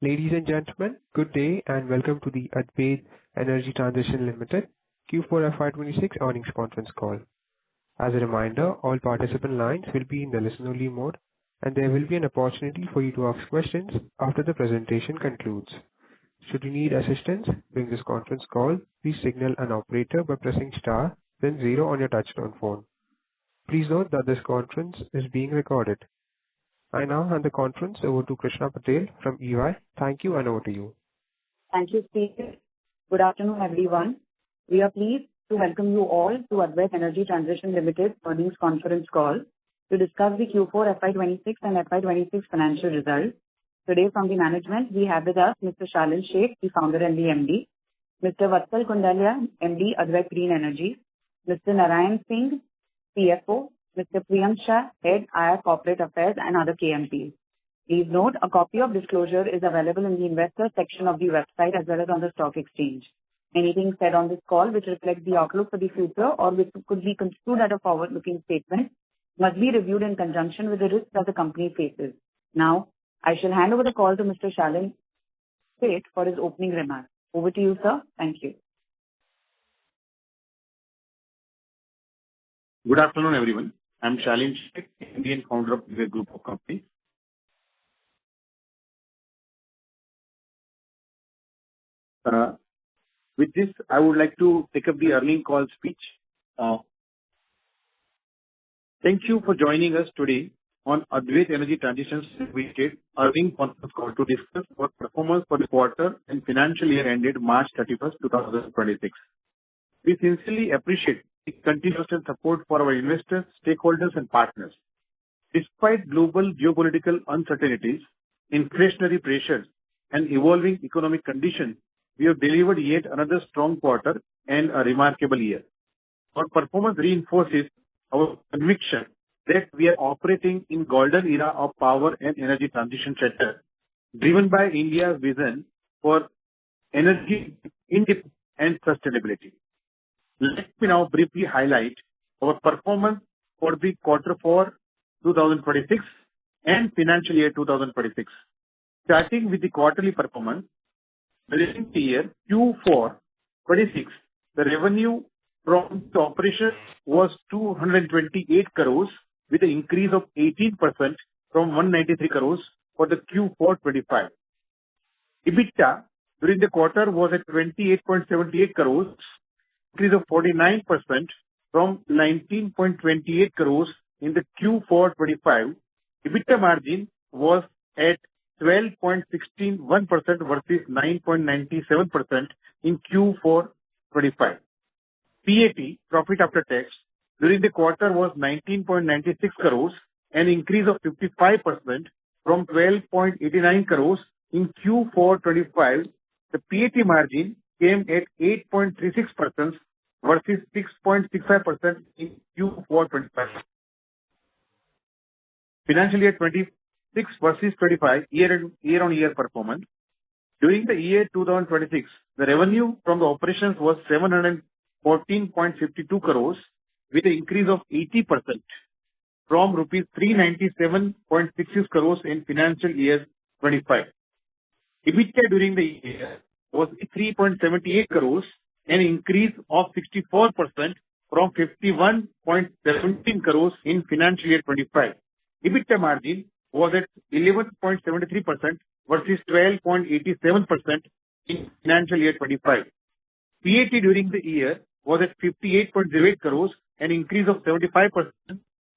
Ladies and gentlemen, good day and welcome to the Advait Energy Transition Limited Q4 FY26 earnings conference call. As a reminder, all participant lines will be in the listen-only mode, and there will be an opportunity for you to ask questions after the presentation concludes. Should you need assistance during this conference call, please signal an operator by pressing star, then 0 on your touchtone phone. Please note that this conference is being recorded. I now hand the conference over to Krishna Patel from EY. Thank you, and over to you. Thank you, Steve. Good afternoon, everyone. We are pleased to welcome you all to Advait Energy Transition Limited earnings conference call to discuss the Q4 FY26 and FY26 financial results. Today from the management, we have with us Mr. Shalin Sheikh, the founder and the MD, Mr. Vatsal Kundalia, MD, Advait Green Energy, Mr. Narayan Singh, CFO, Mr. Priyam Shah, Head, IR Corporate Affairs and other KMPs. Please note, a copy of disclosure is available in the investor section of the website as well as on the stock exchange. Anything said on this call which reflects the outlook for the future or which could be construed as a forward-looking statement must be reviewed in conjunction with the risks that the company faces. Now, I shall hand over the call to Mr. Shalin Sheikh for his opening remarks. Over to you, sir. Thank you. Good afternoon, everyone. I'm Shalin Sheikh, Indian founder of the group of companies. With this, I would like to take up the earnings call speech. Thank you for joining us today on Advait Energy Transition Limited earnings conference call to discuss our performance for the quarter and financial year ended March 31st, 2026. We sincerely appreciate the continuous support for our investors, stakeholders, and partners. Despite global geopolitical uncertainties, inflationary pressures, and evolving economic conditions, we have delivered yet another strong quarter and a remarkable year. Our performance reinforces our conviction that we are operating in golden era of power and energy transition sector, driven by India's vision for energy independence and sustainability. Let me now briefly highlight our performance for the quarter 4 2026 and financial year 2026. Starting with the quarterly performance, during the year Q4 26, the revenue from the operation was 228 crores with an increase of 18% from 193 crores for the Q4 25. EBITDA during the quarter was at 28.78 crores, increase of 49% from 19.28 crores in the Q4 25. EBITDA margin was at 12.61% versus 9.97% in Q4 25. PAT, profit after tax, during the quarter was 19.96 crores, an increase of 55% from 12.89 crores in Q4 25. The PAT margin came at 8.36% versus 6.65% in Q4 25. Financial year 26 versus 25 year-on-year performance. During the year 2026, the revenue from the operations was 714.52 crores with an increase of 80% from rupees 397.66 crores in financial year 25. EBITDA during the year was 3.78 crores, an increase of 64% from 51.17 crores in financial year 25. EBITDA margin was at 11.73% versus 12.87% in financial year 25. PAT during the year was at 58.08 crores, an increase of 75%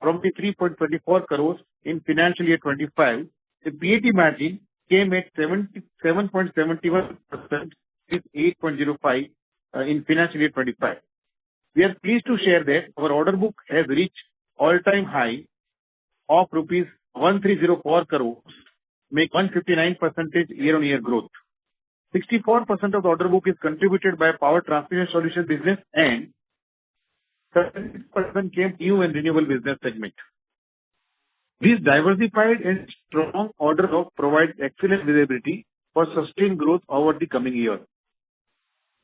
from the 3.24 crores in financial year 25. The PAT margin came at 7.71% with 8.05 in financial year 25. We are pleased to share that our order book has reached all-time high of rupees 1304 crores, make 159% year-on-year growth. 64% of the order book is contributed by power transmission solution business and 30% came new and renewable business segment. This diversified and strong order book provides excellent visibility for sustained growth over the coming year.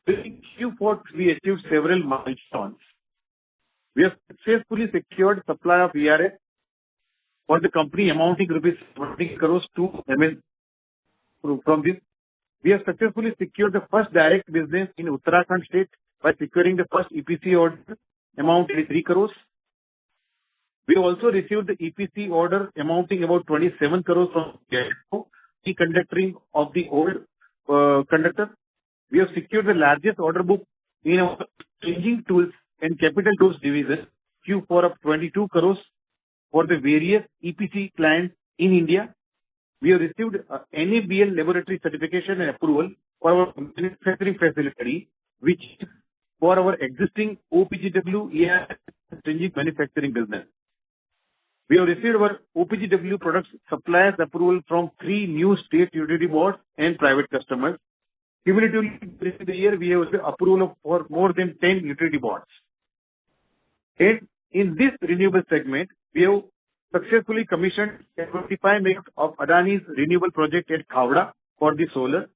During Q4, we achieved several milestones. We have successfully secured supply of VRF for the company amounting rupees 20 crores to from this, we have successfully secured the first direct business in Uttarakhand state by securing the first EPC order amounting to 3 crores. We also received the EPC order amounting about 27 crores from the conducting of the old conductor. We have secured the largest order book in our changing tools and capital tools division, Q4 of 22 crores for the various EPC clients in India. We have received NABL laboratory certification and approval for our manufacturing facility, which is for our existing OPGW AR stringent manufacturing business. We have received our OPGW products suppliers approval from 3 new state utility boards and private customers. Cumulatively, during the year, we have approval for more than 10 utility boards. And in this renewable segment, we have successfully commissioned 25 MW of Adani's renewable project at Khavda for the solar.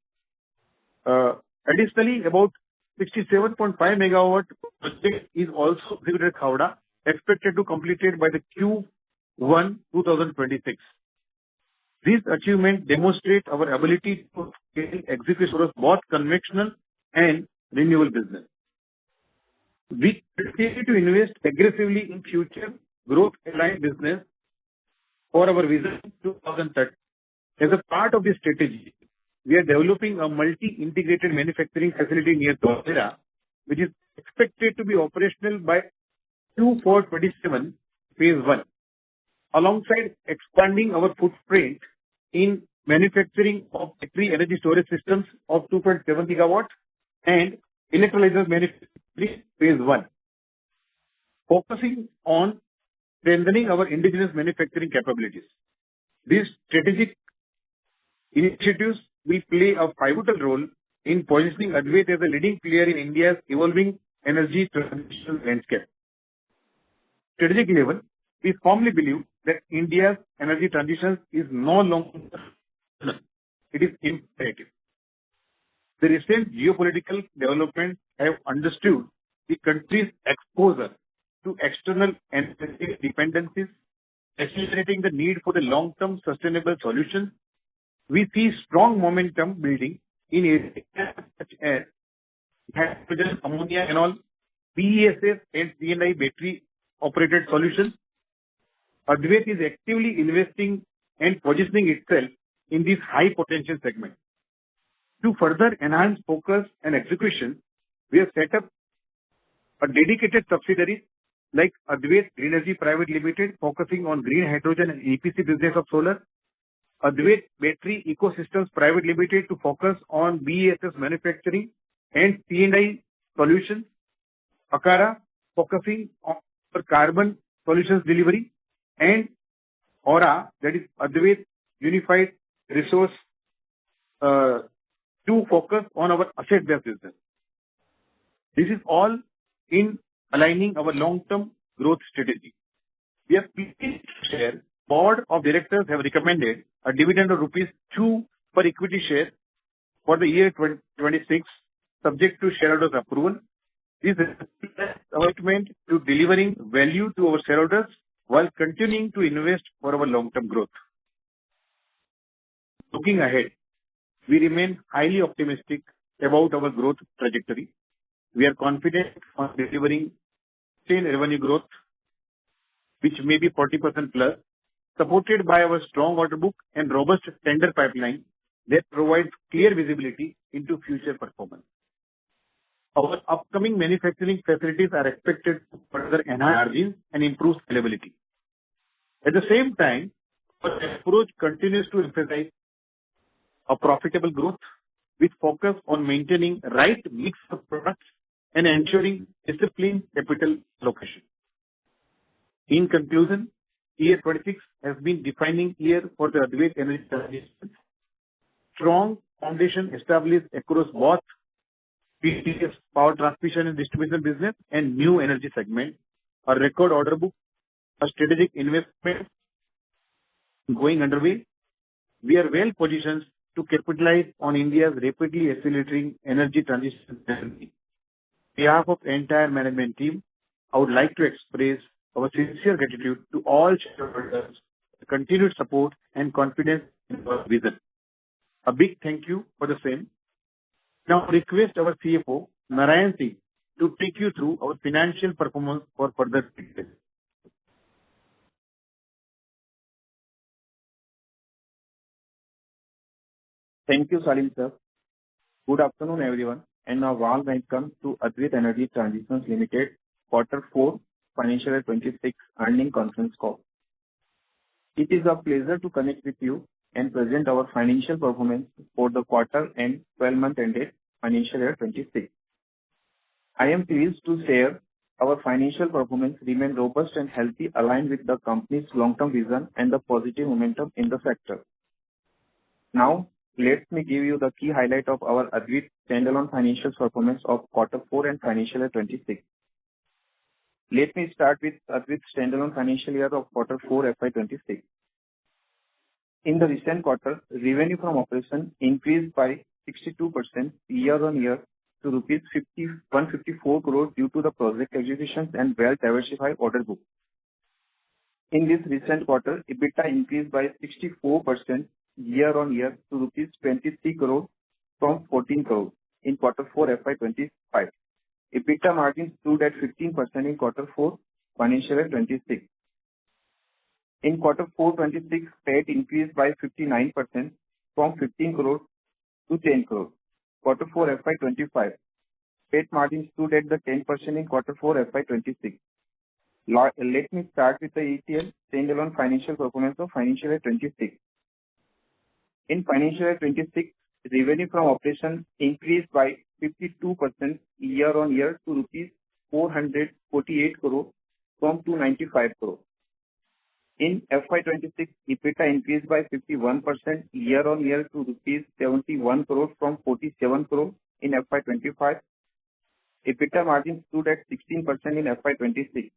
Additionally, about 67.5 MW project is also executed at Khavda, expected to completed by the Q1 2026. This achievement demonstrates our ability to scale execution of both conventional and renewable business. We continue to invest aggressively in future growth-aligned business for our vision 2030. As a part of this strategy, we are developing a multi-integrated manufacturing facility near Dodera, which is expected to be operational by Q4 27, phase 1. Alongside expanding our footprint in manufacturing of battery energy storage systems of 2.7 GW and electrolyzer manufacturing phase 1, focusing on strengthening our indigenous manufacturing capabilities. These strategic initiatives will play a pivotal role in positioning Advait as a leading player in India's evolving energy transition landscape. Strategic level, we firmly believe that India's energy transition is no longer optional. It is imperative. The recent geopolitical developments have understood the country's exposure to external energy dependencies, accelerating the need for the long-term sustainable solutions. We see strong momentum building in areas such as hydrogen, ammonia, and all, BESS and C&I battery operated solutions. Advait is actively investing and positioning itself in these high potential segments. To further enhance focus and execution, we have set up a dedicated subsidiary like Advait Green Energy Private Limited, focusing on green hydrogen and EPC business of solar. Advait Battery Ecosystems Private Limited to focus on BESS manufacturing and C&I solutions. Akara focusing on carbon solutions delivery, and Aura, that is Advait Unified Resource, to focus on our asset-based business. This is all in aligning our long-term growth strategy. We are pleased to share, Board of Directors have recommended a dividend of rupees 2 per equity share for the year 2026, subject to shareholders' approval. This reflects our commitment to delivering value to our shareholders while continuing to invest for our long-term growth. Looking ahead, we remain highly optimistic about our growth trajectory. We are confident on delivering sustained revenue growth, which may be 40% plus, supported by our strong order book and robust tender pipeline that provides clear visibility into future performance. Our upcoming manufacturing facilities are expected to further enhance margins and improve scalability. At the same time, our approach continues to emphasize a profitable growth with focus on maintaining right mix of products and ensuring disciplined capital allocation. In conclusion, year 26 has been defining year for the Advait Energy Transition. Strong foundation established across both PTS, power transmission and distribution business, and new energy segment, a record order book, a strategic investment going underway. We are well positioned to capitalize on India's rapidly accelerating energy transition. On behalf of the entire management team, I would like to express our sincere gratitude to all shareholders for continued support and confidence in our vision. A big thank you for the same. Now request our CFO, Narayan Singh, to take you through our financial performance for further details. Thank you, Salim sir. Good afternoon, everyone, and a warm welcome to Advait Energy Transitions Limited Quarter 4 Financial Year 26 Earnings Conference Call. It is a pleasure to connect with you and present our financial performance for the quarter and 12-month ended Financial Year 26. I am pleased to share our financial performance remain robust and healthy, aligned with the company's long-term vision and the positive momentum in the sector. Now, let me give you the key highlight of our Advait standalone financial performance of Quarter 4 and Financial Year 26. Let me start with Advait standalone financial year of Quarter 4 FY26. In the recent quarter, revenue from operation increased by 62% year-on-year to rupees 154 crore due to the project executions and well-diversified order book. In this recent quarter, EBITDA increased by 64% year-on-year to rupees 23 crore from 14 crore in Quarter 4 FY25. EBITDA margin stood at 15% in Quarter 4 Financial Year 26. In Quarter 4 26, PAT increased by 59% from 15 crore to 10 crore. Quarter 4 FY25, PAT margin stood at the 10% in Quarter 4 FY26. Let me start with the ETL standalone financial performance of Financial Year 26. In Financial Year 26, revenue from operations increased by 52% year-on-year to rupees 448 crore from 295 crore. In FY26, EBITDA increased by 51% year-on-year to rupees 71 crore from 47 crore in FY25. EBITDA margin stood at 16% in FY26.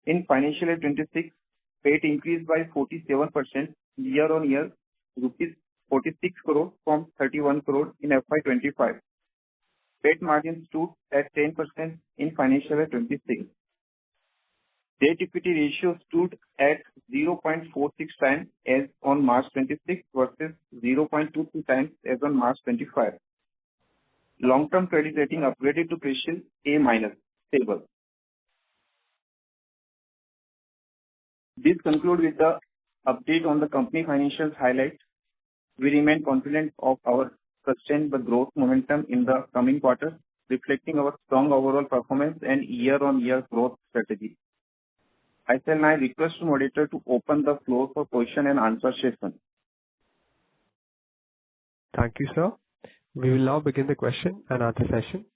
In Financial Year 26, PAT increased by 47% year-on-year, rupees 46 crore from 31 crore in FY25. PAT margin stood at 10% in Financial Year 26. Debt equity ratio stood at 0.46 times as on March 26 versus 0.22 times as on March 25. Long-term credit rating upgraded to CRISIL A- stable. This concludes with the update on the company financials highlight. We remain confident of our sustained growth momentum in the coming quarters, reflecting our strong overall performance and year-on-year growth strategy. I shall now request the moderator to open the floor for question and answer session. Thank you, sir. We will now begin the question and answer session.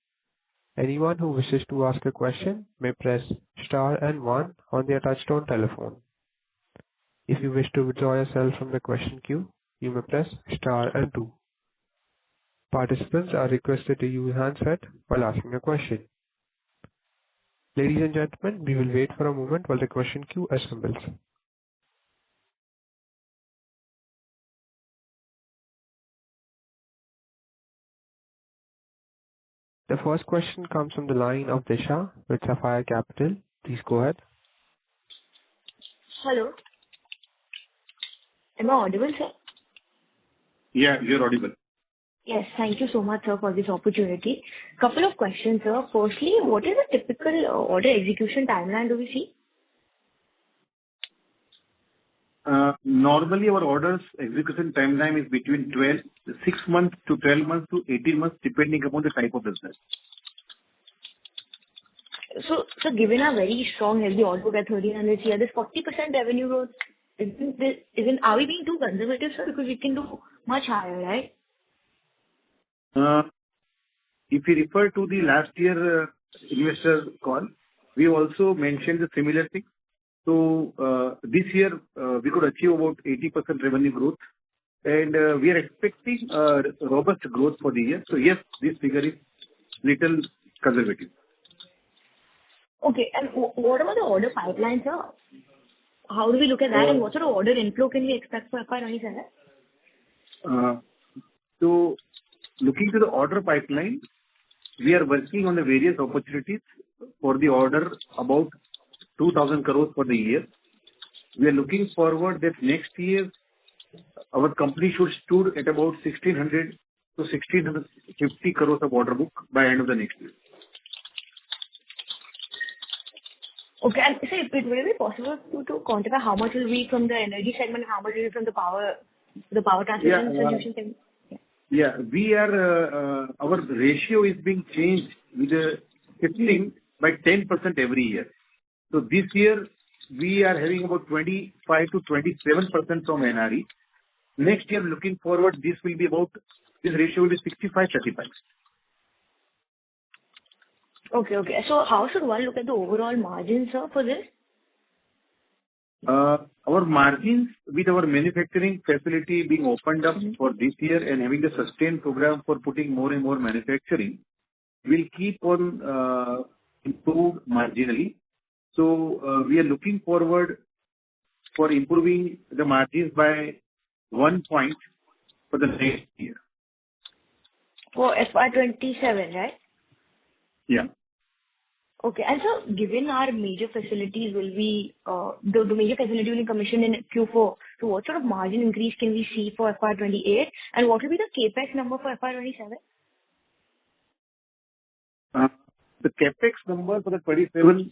Anyone who wishes to ask a question may press star and 1 on their touchtone telephone. If you wish to withdraw yourself from the question queue, you may press star and 2. Participants are requested to use handset while asking a question. Ladies and gentlemen, we will wait for a moment while the question queue assembles. The first question comes from the line of Disha with Sapphire Capital. Please go ahead. Hello. Am I audible, sir? Yeah, you're audible. Yes, thank you so much, sir, for this opportunity. Couple of questions, sir. Firstly, what is the typical order execution timeline do we see? Normally, our orders execution timeline is between 6 months to 12 months to 18 months, depending upon the type of business. So given a very strong, healthy order book at 1,300 crore, this 40% revenue growth, are we being too conservative, sir? Because we can do much higher, right? If you refer to the last year investor call, we also mentioned the similar thing. So this year we could achieve about 80% revenue growth, and we are expecting robust growth for the year. So yes, this figure is little conservative. Okay, and what about the order pipeline, sir? How do we look at that, and what sort of order inflow can we expect for FY27? So looking to the order pipeline, we are working on the various opportunities for the order about 2,000 crores for the year. We are looking forward that next year our company should stood at about 1,600 to 1,650 crores of order book by end of the next year. Okay. And so it will be possible to quantify how much will be from the energy segment, how much will be from the power transmission solution segment? Yeah, we are, our ratio is being changed with the shifting by 10% every year. So this year, we are having about 25 to 27% from NRE. Next year, looking forward, this ratio will be 65-35. Okay. So how should one look at the overall margins, sir, for this? Our margins with our manufacturing facility being opened up for this year and having the sustained program for putting more and more manufacturing will keep on improve marginally. So we are looking forward for improving the margins by 1 point for the next year. For FY27, right? Yeah. Okay. And so given our major facilities will be, the major facility will be commissioned in Q4, so what sort of margin increase can we see for FY28? And what will be the CapEx number for FY27? The CapEx number for the 27,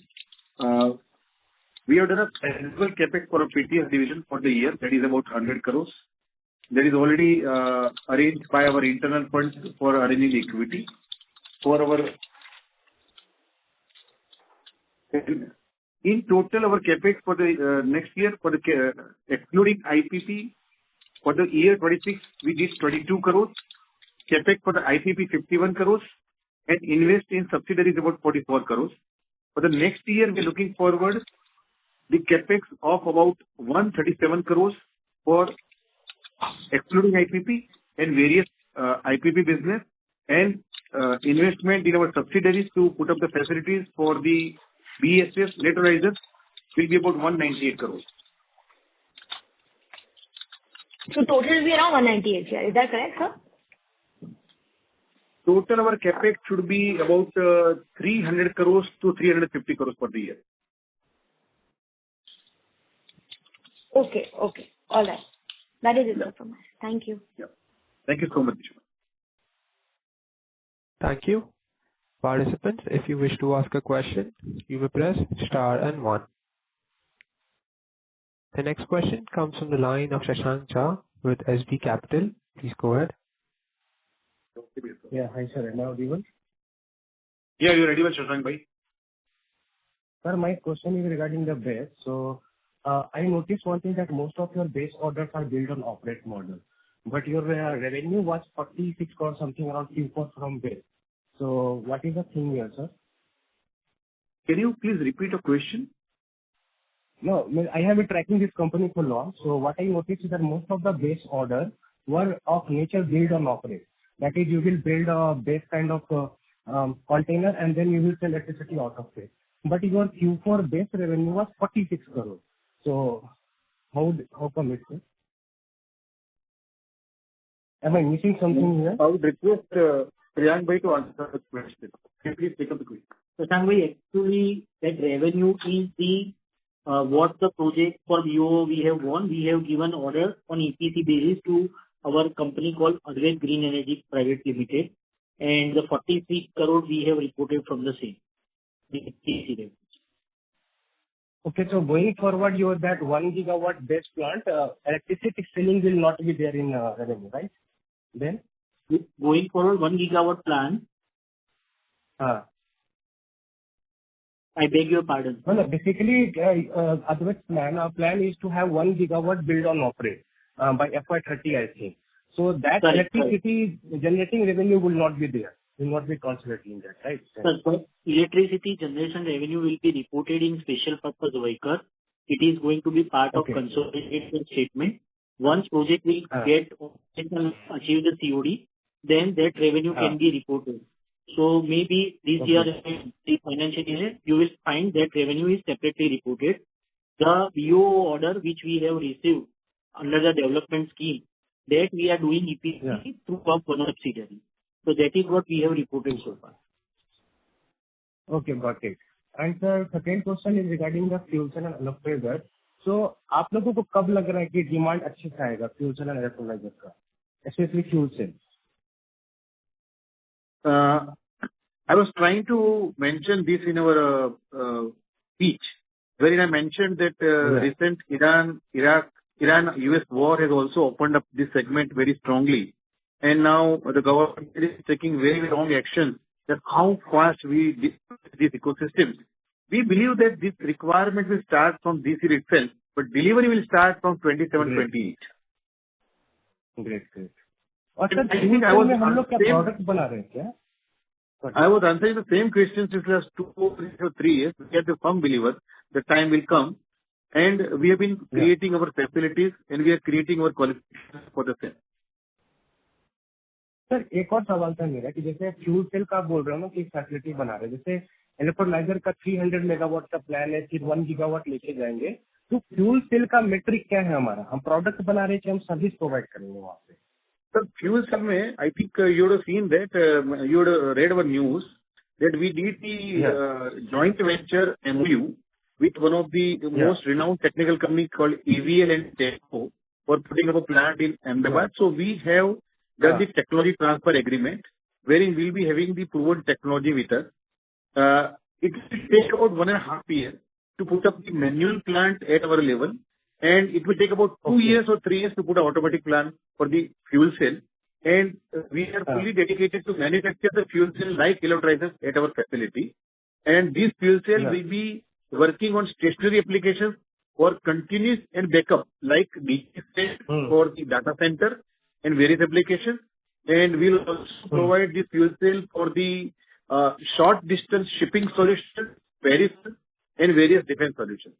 we have done a annual CapEx for a PTS division for the year, that is about 100 crores. That is already arranged by our internal funds for arranging the equity. For our in total, our CapEx for the next year, for the excluding IPP, for the year 26, we did 22 crores. CapEx for the IPP 51 crores, and invest in subsidiaries about 44 crores. For the next year, we are looking forward the CapEx of about 137 crores for excluding IPP and various IPP business, and investment in our subsidiaries to put up the facilities for the BESS electrolyzers will be about 198 crores. So total will be around 198 here. Is that correct, sir? Total our CapEx should be about 300 crores to 350 crores for the year. Okay. All right. That is it from us. Thank you. Yeah. Thank you so much. Thank you. Participants, if you wish to ask a question, you may press star and 1. The next question comes from the line of Shashank Jha with SB Capital. Please go ahead. Yeah, hi sir. Am I audible? Yeah, you're ready, Shashank bhai. Sir, my question is regarding the base. So, I noticed one thing that most of your base orders are built on operate model, but your revenue was 46 or something around Q4 from base. So, what is the thing here, sir? Can you please repeat your question? No, I have been tracking this company for long. So, what I noticed is that most of the base orders were of nature build on operate. That is, you will build a base kind of container and then you will sell electricity out of it. But your Q4 base revenue was 46 crores. So, how come it is? Am I missing something here? I would request Priyank bhai to answer the question. Can you please take up the question? Shashank bhai, actually, that revenue is the what the project for BO we have won. We have given order on EPC basis to our company called Advait Green Energy Private Limited, and the 46 crore we have reported from the same. EPC revenue. Okay, so going forward, your that 1 gigawatt base plant, electricity selling will not be there in revenue, right? Then? Going forward, 1 gigawatt plant. I beg your pardon. No, basically, Advait's plan, our plan is to have 1 gigawatt build on operate by FY30, I think. So that electricity generating revenue will not be there. Will not be considered in that, right? Sir, electricity generation revenue will be reported in special purpose vehicle. It is going to be part of consolidated statement. Once project will get achieve the COD, then that revenue can be reported. So maybe this year, the financial year, you will find that revenue is separately reported. The BO order which we have received under the development scheme, that we are doing EPC through one subsidiary. So that is what we have reported so far. Okay, got it. And sir, second question is regarding the fuel cell and electrolyzer. So आप लोगों को कब लग रहा है कि demand अच्छे से आएगा फ्यूल सेल एंड इलेक्ट्रोलाइजर का, specially fuel cell? I was trying to mention this in our speech, wherein I mentioned that recent Iran-US war has also opened up this segment very strongly. And now the government is taking very wrong action that how fast we these ecosystems. We believe that this requirement will start from this year itself, but delivery will start from 27-28. Great great. और sir I think I was हम लोग क्या same- product बना रहे हैं क्या? I was answering the same question since last 2 or 3 years. We are the firm believers the time will come, and we have been creating our facilities and we are creating our qualifications for the same. Sir एक और सवाल था मेरा कि जैसे fuel cell का बोल रहे हो ना कि फैसिलिटी बना रहे हैं, जैसे इलेक्ट्रोलाइजर का 300 मेगावाट का प्लान है, फिर 1 गीगावाट लेके जाएंगे, तो फ्यूल सेल का मेट्रिक क्या है हमारा? हम प्रोडक्ट बना रहे हैं कि हम सर्विस प्रोवाइड करेंगे वहाँ पे? Sir, fuel cell mein, I think you would have seen that, you would have read our news that we did the joint venture MOU with one of the most renowned technical company called AVL and TECO for putting up a plant in Ahmedabad. So we have done the technology transfer agreement wherein we'll be having the proven technology with us. It will take about 1.5 years to put up the manual plant at our level, and it will take about 2 years or 3 years to put an automatic plant for the fuel cell. And we are fully dedicated to manufacture the fuel cell like electrolyzers at our facility. And this fuel cell will be working on stationary applications for continuous and backup, like DC for the data center and various applications. And we'll also provide this fuel cell for the short distance shipping solutions, and various defense solutions.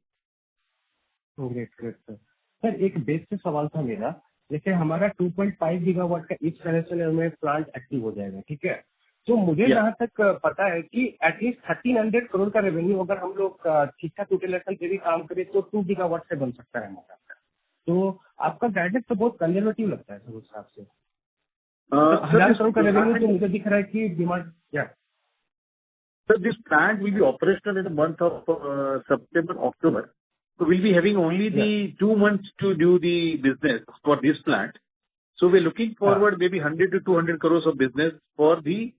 Great great sir. Sir एक basic सवाल था मेरा, जैसे हमारा 2.5 gigawatt का इस financial में plant active हो जाएगा, ठीक है? तो मुझे जहाँ तक पता है कि एटलीस्ट 1300 करोड़ का रेवेन्यू अगर हम लोग ठीक ठाक यूटिलाइजेशन पे भी काम करें तो 2 गीगावाट से बन सकता है हमारा। तो आपका गाइडेंस तो बहुत कंजर्वेटिव लगता है सर उस हिसाब से। 1000 करोड़ का रेवेन्यू तो मुझे दिख रहा है कि डिमांड क्या? Sir, this plant will be operational in the month of September, October. So we'll be having only the 2 months to do the business for this plant. So we're looking forward maybe 100 to 200 crores of business for the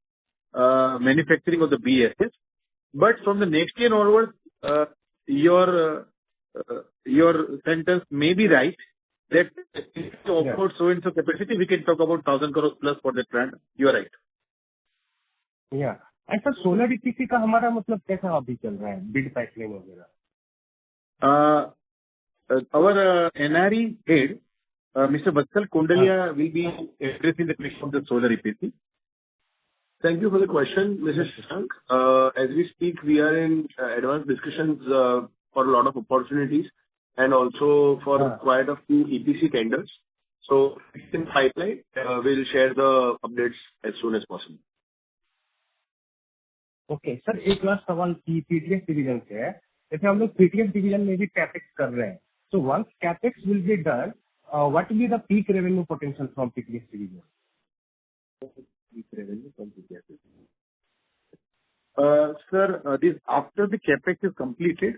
manufacturing of the BSS. But from the next year onwards, your sentence may be right that if you offer so and so capacity, we can talk about 1,000 crores plus for that plant. You are right. Yeah. And sir solar EPC का हमारा मतलब कैसा अभी चल रहा है, bid pipeline वगैरह? Our NRE head, Mr. Vatsal Kondalia, will be addressing the question of the solar EPC. Thank you for the question, Mr. Shashank. As we speak, we are in advanced discussions for a lot of opportunities and also for quite a few EPC tenders. So in pipeline, we'll share the updates as soon as possible. Okay sir, एक last सवाल की PTS division से है। जैसे हम लोग PTS division में भी कैपेक्स कर रहे हैं, so once capex will be done, what will be the peak revenue potential from PTS division? Peak revenue from PTS division. Sir, this after the capex is completed,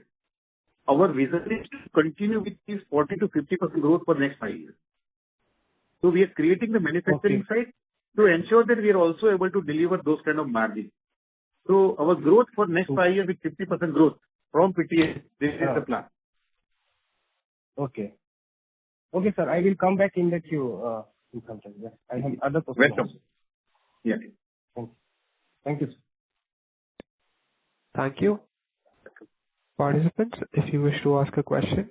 our vision is to continue with this 40 to 50% growth for next 5 years. So we are creating the manufacturing side to ensure that we are also able to deliver those kind of margins. So our growth for next 5 years with 50% growth from PTS, this is the plan. Okay. Okay, sir. I will come back in the queue in some time. Yes, I have other questions. Welcome. Yeah. Thank you, sir. Thank you. Participants, if you wish to ask a question,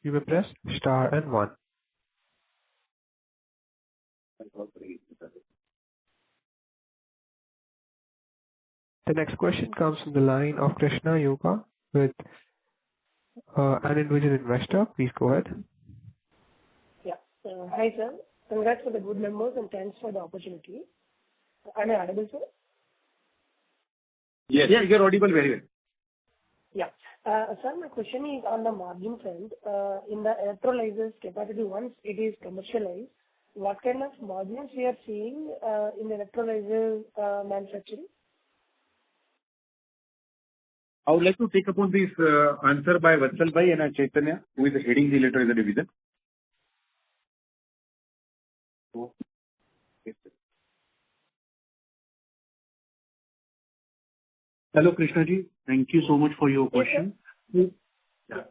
you may press star and 1. The next question comes from the line of Krishna Yoga with an individual investor. Please go ahead. Yeah. Hi, sir. Congrats for the good numbers and thanks for the opportunity. Am I audible, sir? Yes. Yeah, you're audible very well. Yeah. Sir, my question is on the margin front. In the electrolyzers capacity, once it is commercialized, what kind of margins we are seeing in the electrolyzer manufacturing? I would like to take upon this answer by Vatsal Bhai and Chaitanya, who is heading the electrolyzer division. Hello, Krishna ji. Thank you so much for your question. Yeah.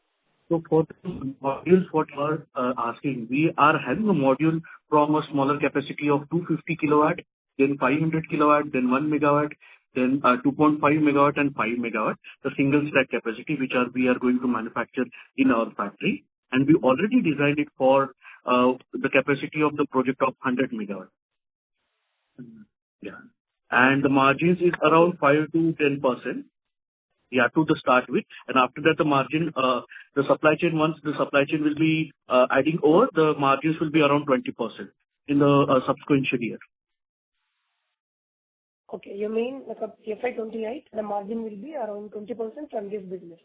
So for the modules, what you are asking, we are having a module from a smaller capacity of 250 kilowatt, then 500 kilowatt, then 1 megawatt, then 2.5 megawatt and 5 megawatt, the single stack capacity, which we are going to manufacture in our factory. And we already designed it for the capacity of the project of 100 megawatt. Yeah. And the margins is around 5 to 10%. Yeah, to the start with. And after that, the margin, the supply chain, once the supply chain will be adding over, the margins will be around 20% in the subsequent year. Okay, you mean like a FY28, the margin will be around 20% from this business?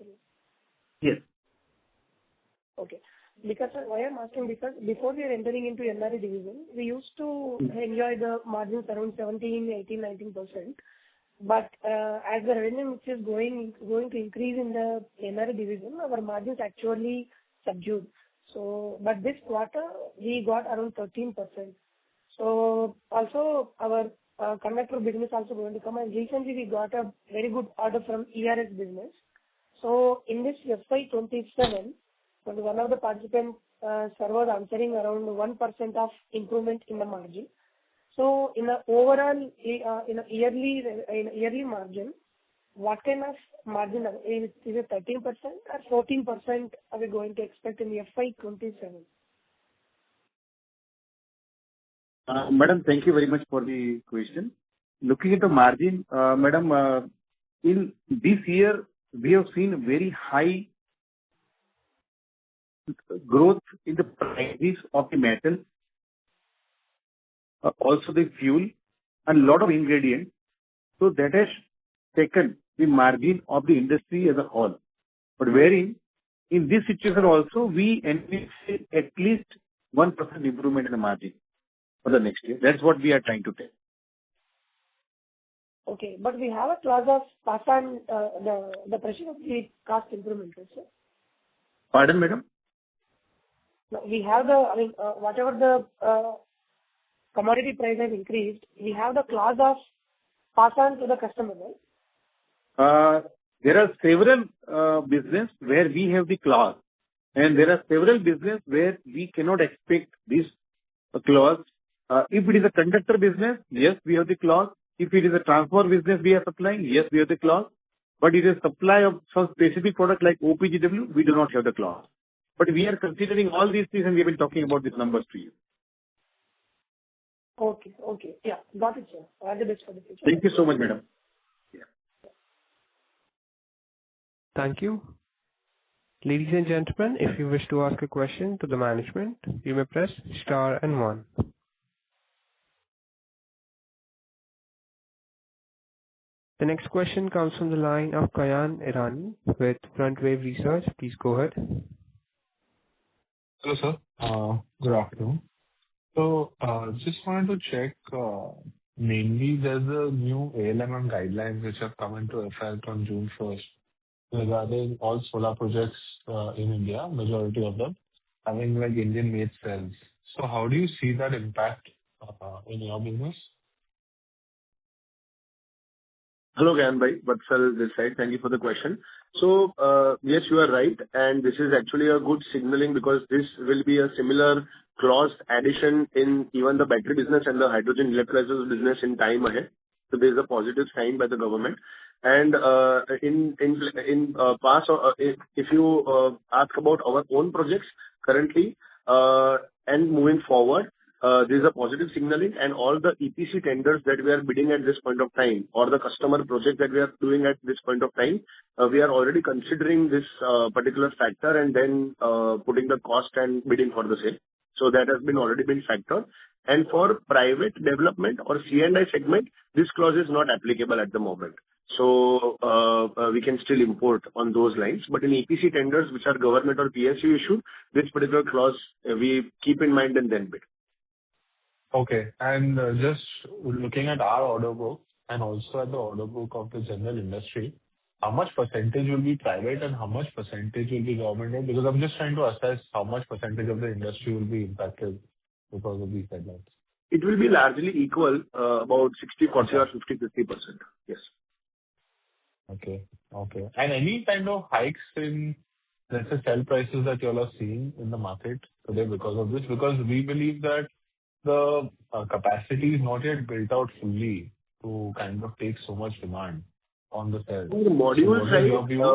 Yes. Okay. Because why I'm asking, because before we are entering into NRE division, we used to enjoy the margins around 17, 18, 19%. But as the revenue which is going to increase in the NRE division, our margins actually subdued. So, but this quarter we got around 13%. So also our conductor business also going to come, and recently we got a very good order from ERS business. So in this FY27, one of the participants was answering around 1% of improvement in the margin. So in the overall, in a yearly margin, what kind of margin is it 13% or 14% are we going to expect in the FY27? Madam, thank you very much for the question. Looking at the margin, madam, in this year, we have seen very high growth in the prices of the metal, also the fuel, and a lot of ingredients. So that has taken the margin of the industry as a whole. But wherein, in this situation also, we anticipate at least 1% improvement in the margin for the next year. That's what we are trying to tell. Okay, but we have a clause of pass on the pressure of the cost improvement, right, sir? Pardon, madam? No, we have whatever the commodity price has increased, we have the clause of pass on to the customer, right? There are several business where we have the clause, and there are several business where we cannot expect this clause. If it is a conductor business, yes, we have the clause. If it is a transport business we are supplying, yes, we have the clause. But it is supply of some specific product like OPGW, we do not have the clause. But we are considering all these things, and we have been talking about these numbers to you. Okay. Yeah, got it, sir. All the best for the future. Thank you so much, madam. Yeah. Thank you. Ladies and gentlemen, if you wish to ask a question to the management, you may press star and 1. The next question comes from the line of Kayan Irani with Frontwave Research. Please go ahead. Hello, sir. Good afternoon. So, just wanted to check, mainly there's a new ALMM guidelines which have come into effect on June 1st regarding all solar projects in India, majority of them having like Indian-made cells. So how do you see that impact in your business? Hello, Kayan bhai. Vatsal this side. Thank you for the question. So, yes, you are right. And this is actually a good signaling because this will be a similar clause addition in even the battery business and the hydrogen electrolyzers business in time ahead. So there is a positive sign by the government. And in past, if you ask about our own projects currently and moving forward, there is a positive signaling, and all the EPC tenders that we are bidding at this point of time, or the customer project that we are doing at this point of time, we are already considering this particular factor and then putting the cost and bidding for the same. So that has been already been factored. And for private development or C&I segment, this clause is not applicable at the moment. So we can still import on those lines. But in EPC tenders, which are government or PSU issued, this particular clause we keep in mind and then bid. Okay. And just looking at our order book and also at the order book of the general industry, how much percentage will be private and how much percentage will be government? Because I'm just trying to assess how much percentage of the industry will be impacted because of these headlines. It will be largely equal, about 60/40 or 50/50%. Yes. Okay. Okay. And any kind of hikes in, let's say, sell prices that you all are seeing in the market today because of this? Because we believe that the capacity is not yet built out fully to kind of take so much demand on the cells. On the So module what is your view?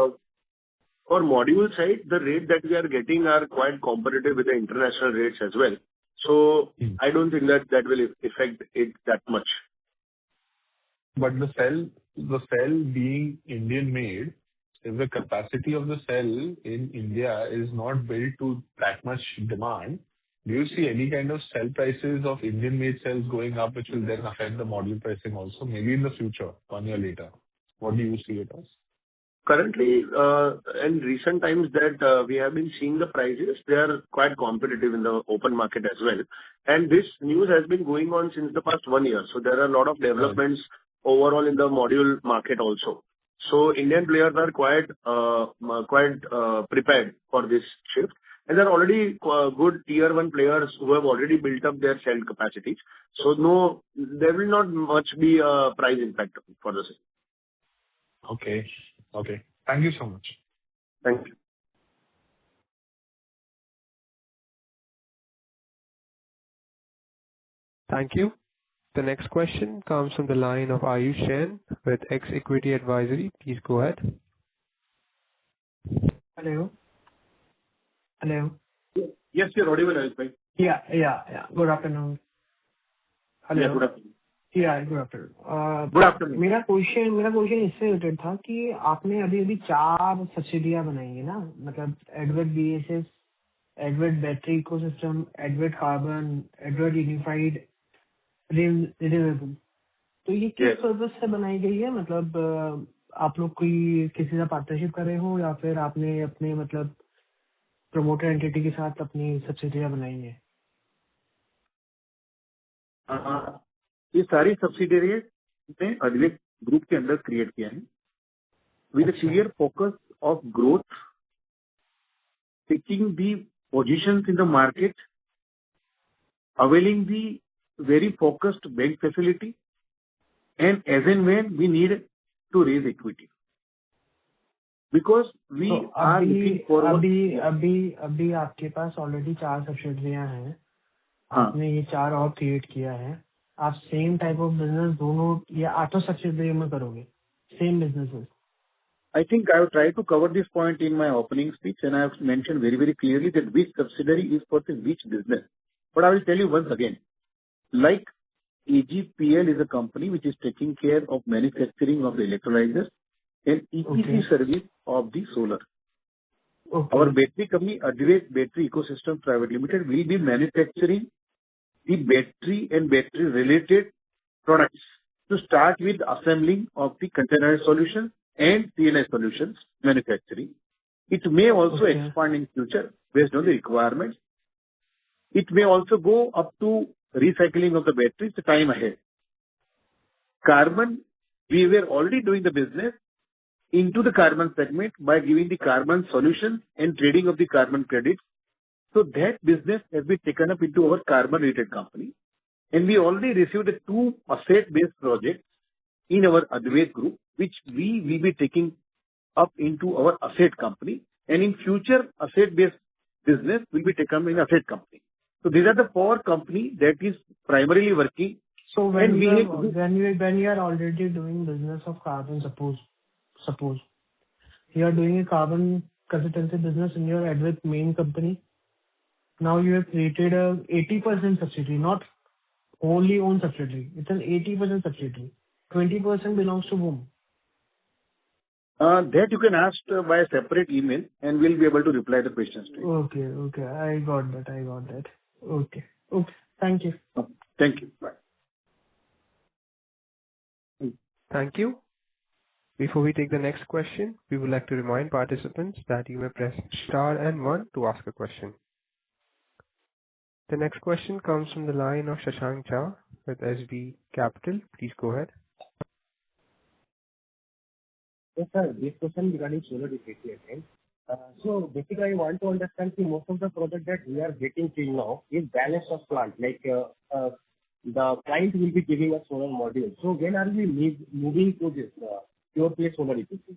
for module side, the rate that we are getting are quite competitive with the international rates as well. So I don't think that that will affect it that much. But the cell being Indian-made, if the capacity of the cell in India is not built to that much demand, do you see any kind of cell prices of Indian-made cells going up, which will then affect the module pricing also, maybe in the future, 1 year later? What do you see it as? Currently, in recent times that we have been seeing the prices, they are quite competitive in the open market as well. And this news has been going on since the past 1 year. So there are a lot of developments overall in the module market also. So Indian players are quite prepared for this shift. And there are already good tier 1 players who have already built up their cell capacities. So no, there will not much be a price impact for the same. Okay. Okay. Thank you so much. Thank you. Thank you. The next question comes from the line of Ayush Jain with X Equity Advisory. Please go ahead. Hello. Hello. Yes, you're audible, Advait. Yeah. Good afternoon. Hello. Yeah, good afternoon. Yeah, good afternoon. Good afternoon. मेरा question इससे related था कि आपने अभी 4 सब्सिडियां बनाई है ना, मतलब Advait BSS, Advait battery ecosystem, Advait carbon, Advait unified renewable. तो ये किस पर्पस से बनाई गई है? मतलब आप लोग कोई किसी से पार्टनरशिप कर रहे हो या फिर आपने अपने मतलब प्रमोटर एंटिटी के साथ अपनी सब्सिडियां बनाई है? ये सारी सब्सिडियरी ने अद्वैत ग्रुप के अंदर क्रिएट किया है with a clear focus of growth, taking the positions in the market, availing the very focused bank facility, and as and when we need to raise equity. Because we are looking forward. अभी आपके पास already 4 सब्सिडियरियां हैं। आपने ये 4 और create किया है। आप same type of business दोनों या 8 सब्सिडियरी में करोगे? Same businesses? I think I have tried to cover this point in my opening speech, and I have mentioned very, very clearly that which subsidiary is for the which business. But I will tell you once again, like AGPL is a company which is taking care of manufacturing of the electrolyzers and EPC service of the solar. Our battery company, Advait Battery Ecosystem Private Limited, will be manufacturing the battery and battery-related products to start with assembling of the containerized solutions and CNI solutions manufacturing. It may also expand in future based on the requirements. It may also go up to recycling of the batteries the time ahead. Carbon, we were already doing the business into the carbon segment by giving the carbon solutions and trading of the carbon credits. So that business has been taken up into our carbon-related company. And we already received 2 asset-based projects in our Advait group, which we will be taking up into our asset company. And in future, asset-based business will be taken in asset company. So these are the 4 companies that is primarily working. So when you are already doing business of carbon, suppose you are doing a carbon consultancy business in your Advait main company. Now you have created a 80% subsidiary, not wholly owned subsidiary. It's an 80% subsidiary. 20% belongs to whom? That you can ask by a separate email, and we'll be able to reply the questions to you. Okay. I got that. Okay. Thank you. Thank you. Bye. Thank you. Before we take the next question, we would like to remind participants that you may press star and 1 to ask a question. The next question comes from the line of Shashank Jha with SB Capital. Please go ahead. Yes, sir. This question regarding solar EPC again. So basically, I want to understand that most of the project that we are getting till now is balance of plant. Like, the client will be giving us solar module. So when are we moving to this pure play solar EPC?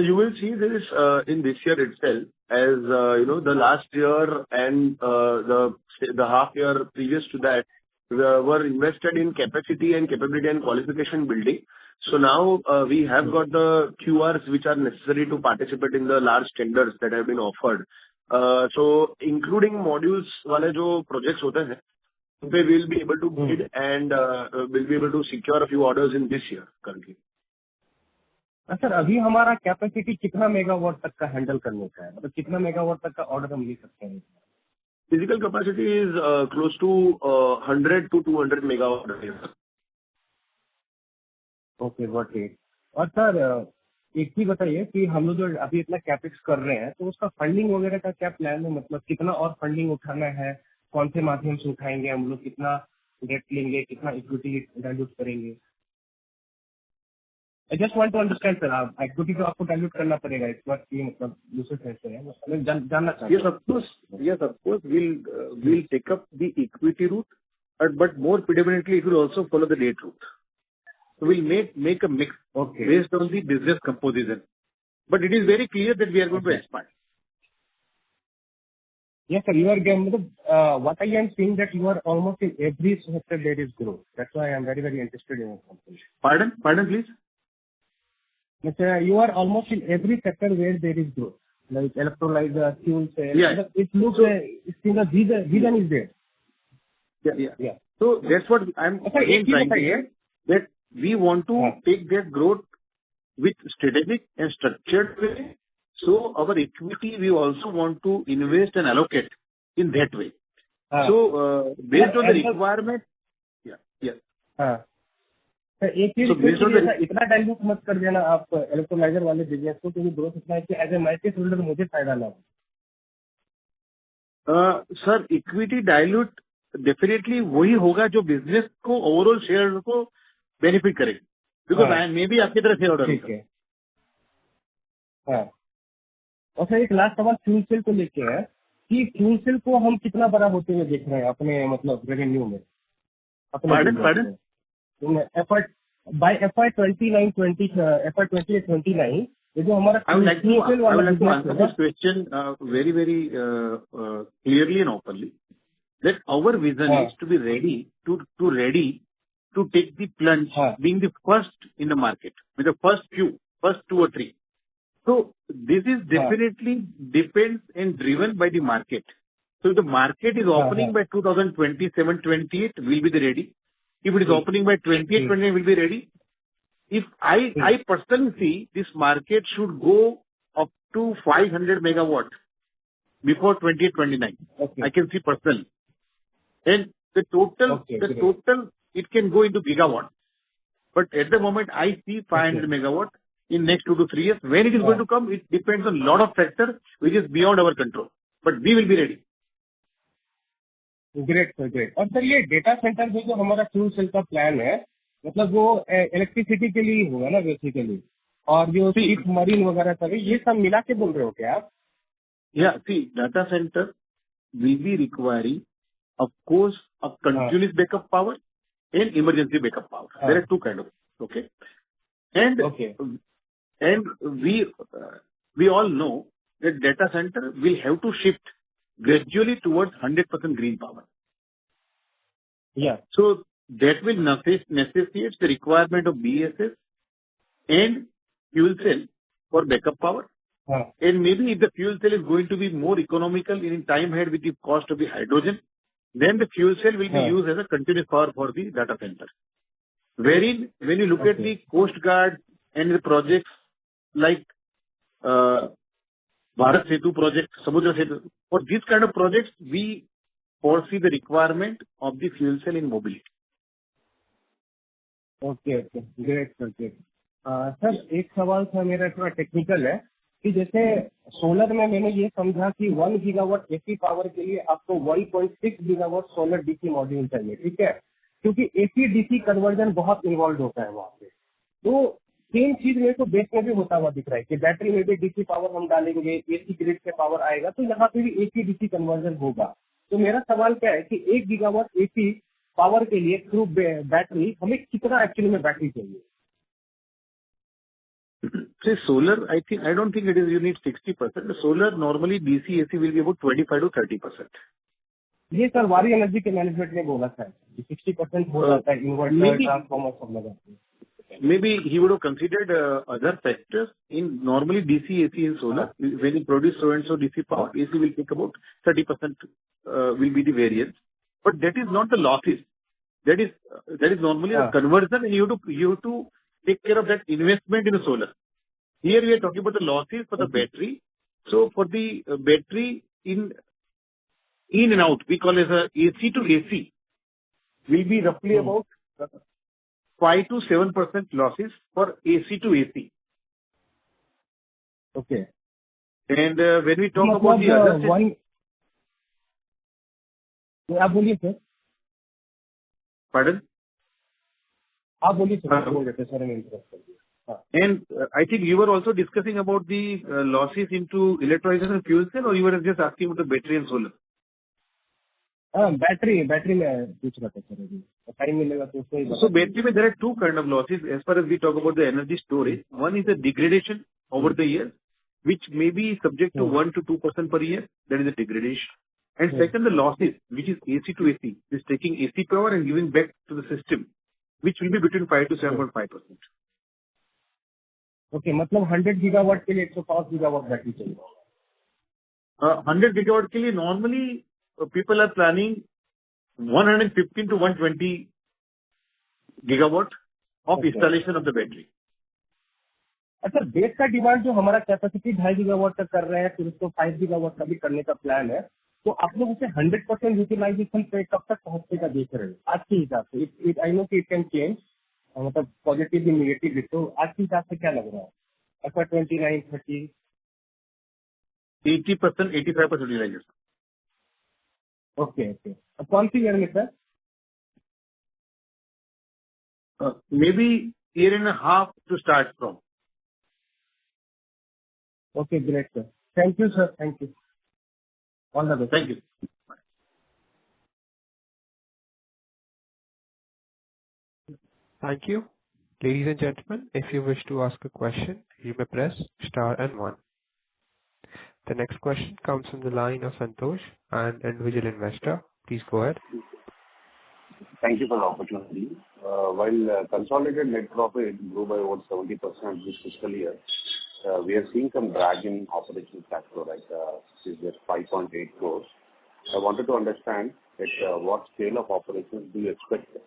You will see this in this year itself, as the last year and the half year previous to that were invested in capacity and capability and qualification building. So now we have got the QRs which are necessary to participate in the large tenders that have been offered. So including modules वाले जो projects होते हैं, we will be able to bid and will be able to secure a few orders in this year currently. Sir अभी हमारा capacity कितना megawatt तक का handle करने का है, मतलब कितना मेगावाट तक का ऑर्डर हम ले सकते हैं? Physical capacity is close to 100 to 200 megawatt. Okay got it. और सर एक चीज बताइए कि हम लोग जो अभी इतना कैपेक्स कर रहे हैं तो उसका फंडिंग वगैरह का क्या प्लान है, मतलब कितना और फंडिंग उठाना है, कौन से माध्यम से उठाएंगे हम लोग, कितना डेट लेंगे, कितना इक्विटी डाइल्यूट करेंगे? I just want to understand sir, आप इक्विटी तो आपको डाइल्यूट करना पड़ेगा, इस बात ये मतलब दूसरे सेंस से है, मैं जानना चाहता हूँ। Yes, of course, we'll take up the equity route, but more predominantly it will also follow the debt route. So we'll make a mix based on the business composition. But it is very clear that we are going to expand. Yes, sir. You are what I am seeing that you are almost in every sector there is growth. That's why I am very, very interested in your company. Pardon, please. Yes, sir. You are almost in every sector where there is growth, like electrolyzer, fuel cell. Yeah. It looks, it's in the vision is there. Yeah. So that's what I'm again trying to say, that we want to take that growth with strategic and structured way. So our equity, we also want to invest and allocate in that way. So based on the requirement, एक चीज इतना dilute मत कर देना आप electrolyser वाले business को, क्योंकि ग्रोथ इतना है कि एज ए मल्टी होल्डर मुझे फायदा ना हो। सर इक्विटी डाइल्यूट डेफिनेटली वही होगा जो बिजनेस को ओवरऑल शेयर को बेनिफिट करेगा, बिकॉज मैं भी आपकी तरह शेयर होल्डर हूं। और सर एक लास्ट सवाल फ्यूल सेल को लेके है कि फ्यूल सेल को हम कितना बड़ा होते हुए देख रहे हैं अपने मतलब रेवेन्यू में, Pardon? By FY 29-20, FY 28-29, ये जो हमारा I would like to answer this question very, very clearly and openly. That our vision is to be ready to take the plunge, being the first in the market with the first 2 or 3. So this is definitely depends and driven by the market. So if the market is opening by 2027-28, we'll be ready. If it is opening by 28-29, we'll be ready. If I personally see this market should go up to 500 megawatt before 28-29. I can see personally. And the total it can go into gigawatt. But at the moment, I see 500 megawatt in next 2 to 3 years. When it is going to come, it depends on a lot of factors which is beyond our control. But we will be ready. Great sir, great. और sir ये data centre जो हमारा fuel cell का plan है, मतलब वो electricity के लिए होगा ना बेसिकली, और जो शिप मरीन वगैरह सब ये सब मिला के बोल रहे हो क्या आप? See data centre will be requiring, of course, a continuous backup power and emergency backup power. There are 2 kind of it, okay? And we all know that data center will have to shift gradually towards 100% green power. Yeah. So that will necessitate the requirement of BESS and fuel cell for backup power. And maybe if the fuel cell is going to be more economical in time ahead with the cost of the hydrogen, then the fuel cell will be used as a continuous power for the data center. Wherein, when you look at the Coast Guard and the projects like Bharat Setu project, Samudra Setu, for these kind of projects, we foresee the requirement of the fuel cell in mobility. Okay, great sir, great. Sir एक सवाल था मेरा, थोड़ा technical है कि जैसे solar में मैंने ये समझा कि 1 गीगावाट एसी पावर के लिए आपको 1.6 गीगावाट सोलर डीसी मॉड्यूल चाहिए, ठीक है? क्योंकि एसी डीसी कन्वर्जन बहुत इन्वॉल्व होता है वहाँ पे। तो सेम चीज मेरे को बेस में भी होता हुआ दिख रहा है कि बैटरी में भी डीसी पावर हम डालेंगे, एसी ग्रिड से पावर आएगा, तो यहाँ पे भी एसी डीसी कन्वर्जन होगा। तो मेरा सवाल क्या है कि 1 गीगावाट एसी पावर के लिए थ्रू बैटरी हमें कितना एक्चुअली में बैटरी चाहिए? Say solar, I don't think it is you need 60%. Solar normally DC AC will be about 25 to 30%. ये सर वारी एनर्जी के मैनेजमेंट ने बोला था कि 60% हो जाता है इन्वर्टर ट्रांसफार्मर सब लगाते हैं। Maybe he would have considered other factors. In normally DC AC and solar, when you produce so and so DC power, AC will take about 30% will be the variance. But that is not the losses. That is normally a conversion, and you have to take care of that investment in the solar. Here we are talking about the losses for the battery. So for the battery in and out, we call as a AC to AC, will be roughly about 5 to 7% losses for AC to AC. Okay. And when we talk about the other one, आप बोलिए sir. Pardon? आप बोलिए sir, बोल रहे थे sir, मैं interrupt कर दिया। And I think you were also discussing about the losses into electrolyzer and fuel cell, or you were just asking about the battery and solar? Battery में पूछ रहा था सर, अभी टाइम मिलेगा तो उसमें। So battery में there are two kind of losses as far as we talk about the energy storage. One is the degradation over the years, which may be subject to 1 to 2% per year. That is a degradation. And second, the losses, which is AC to AC, is taking AC power and giving back to the system, which will be between 5 to 7.5%. Okay, मतलब 100 gigawatt के लिए 105 gigawatt battery चाहिए। 100 gigawatt के लिए normally people are planning 115 to 120 gigawatt of installation of the battery. अच्छा, base का demand जो हमारा कैपेसिटी 2.5 गीगावाट तक कर रहे हैं, फिर उसको 5 गीगावाट का भी करने का प्लान है, तो आप लोग उसे 100% यूटिलाइजेशन पे कब तक पहुंचने का देख रहे हैं आज के हिसाब से? आई नो कि इट कैन चेंज, मतलब पॉजिटिव नेगेटिव, तो आज के हिसाब से क्या लग रहा है? ऐसा 29, 30, 80%, 85% utilization. Okay okay. अब कौन सी ईयर में sir? Maybe year and a half to start from. Okay, great sir. Thank you sir. Thank you. All the best. Thank you. Thank you. Ladies and gentlemen, if you wish to ask a question, you may press star and 1. The next question comes from the line of Santosh, an individual investor. Please go ahead. Thank you for the opportunity. While consolidated net profit grew by over 70% this fiscal year, we are seeing some drag in operational cash flow, right? This is just 5.8 crores. I wanted to understand at what scale of operations do you expect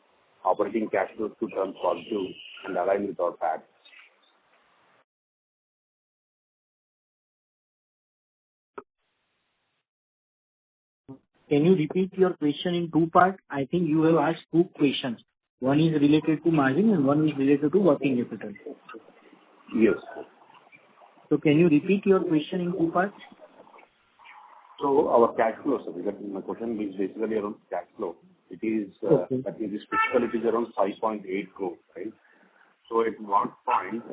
operating cash flows to turn positive and align with our PAT? Can you repeat your question in two parts? I think you have asked two questions. One is related to margin and one is related to working capital. Yes. So can you repeat your question in two parts? So our cash flow, sir, because my question is basically around cash flow. It is, I think this fiscal it is around 5.8 crores, right? So at what point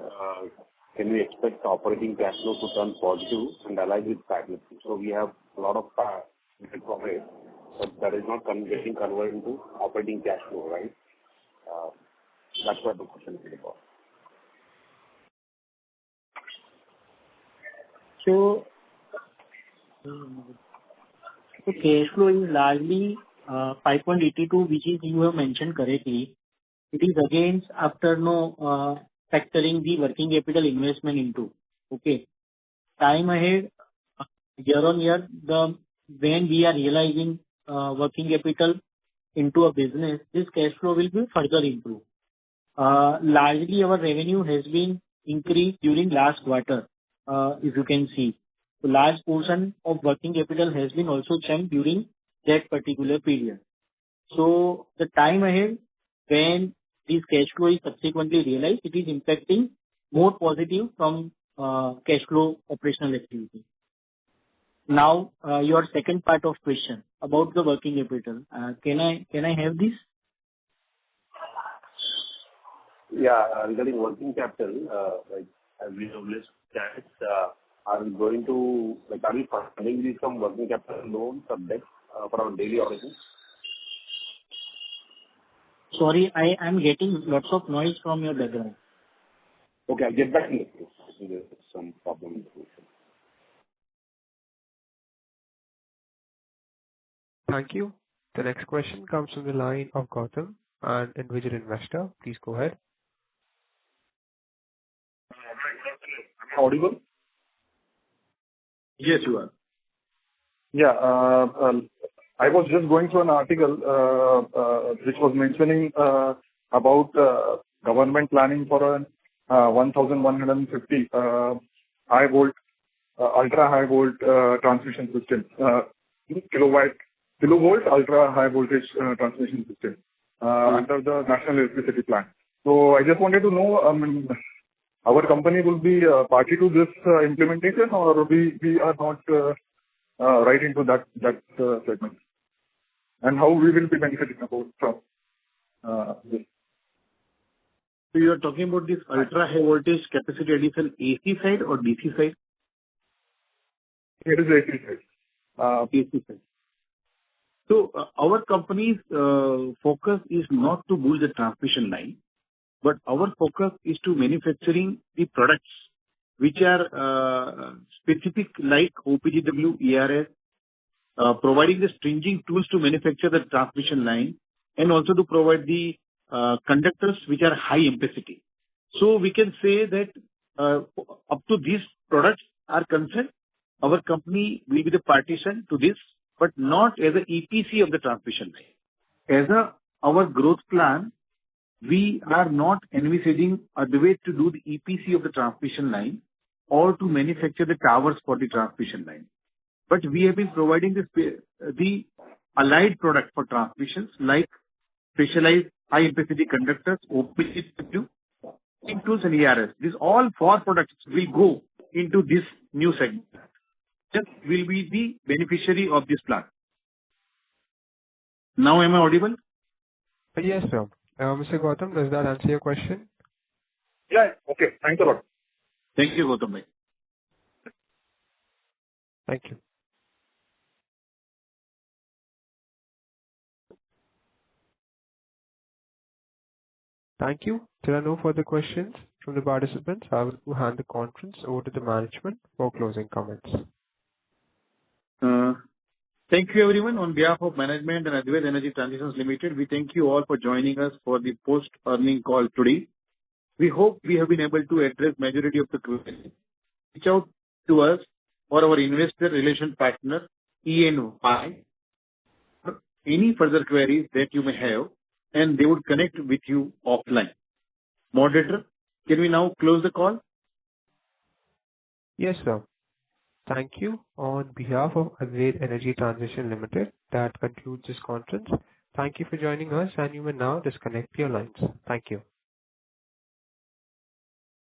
can we expect operating cash flow to turn positive and align with PAT? So we have a lot of net profit, but that is not getting converted into operating cash flow, right? That's what the question is about. So cash flow is largely 5.82, which is you have mentioned correctly. It is against after factoring the working capital investment into. Okay. Time ahead, year on year, when we are realizing working capital into a business, this cash flow will be further improved. Largely our revenue has been increased during last quarter, if you can see. So large portion of working capital has been also churned during that particular period. So the time ahead, when this cash flow is subsequently realized, it is impacting more positive from cash flow operational activity. Now, your second part of question about the working capital. Can I have this? Regarding working capital, as we have listed that, are we funding these from working capital loans or debt for our daily operations? Sorry, I am getting lots of noise from your background. Okay, I'll get back to you. I think there's some problem in the connection. Thank you. The next question comes from the line of Gautam, an individual investor. Please go ahead. Am I audible? Yes, you are. Yeah. I was just going through an article which was mentioning about government planning for a 1150 high volt, ultra high volt transmission system, kilovolt ultra high voltage transmission system under the National Electricity Plan. So I just wanted to know, our company will be party to this implementation, or we are not right into that segment, and how we will be benefiting from this. So you are talking about this ultra high voltage capacity addition AC side or DC side? It is AC side. AC side. So our company's focus is not to build the transmission line, but our focus is to manufacturing the products which are specific like OPGW, ERS, providing the stringing tools to manufacture the transmission line, and also to provide the conductors which are high ampacity. So we can say that up to these products are concerned, our company will be the partition to this, but not as an EPC of the transmission line. As our growth plan, we are not envisaging Advait to do the EPC of the transmission line or to manufacture the towers for the transmission line. But we have been providing the allied product for transmissions like specialized high ampacity conductors, OPGW, tools and ERS. These all four products will go into this new segment. Just will be the beneficiary of this plan. Now am I audible? Yes, sir. Mr. Gautam, does that answer your question? Yeah. Okay. Thanks a lot. Thank you, Gautam bhai. Thank you. Thank you. There are no further questions from the participants. I will hand the conference over to the management for closing comments. Thank you, everyone. On behalf of management and Advait Energy Transitions Limited, we thank you all for joining us for the post-earning call today. We hope we have been able to address majority of the questions. Reach out to us or our investor relation partner, E&Y, for any further queries that you may have, and they would connect with you offline. Moderator, can we now close the call? Yes, sir. Thank you. On behalf of Advait Energy Transition Limited, that concludes this conference. Thank you for joining us, and you may now disconnect your lines. Thank you.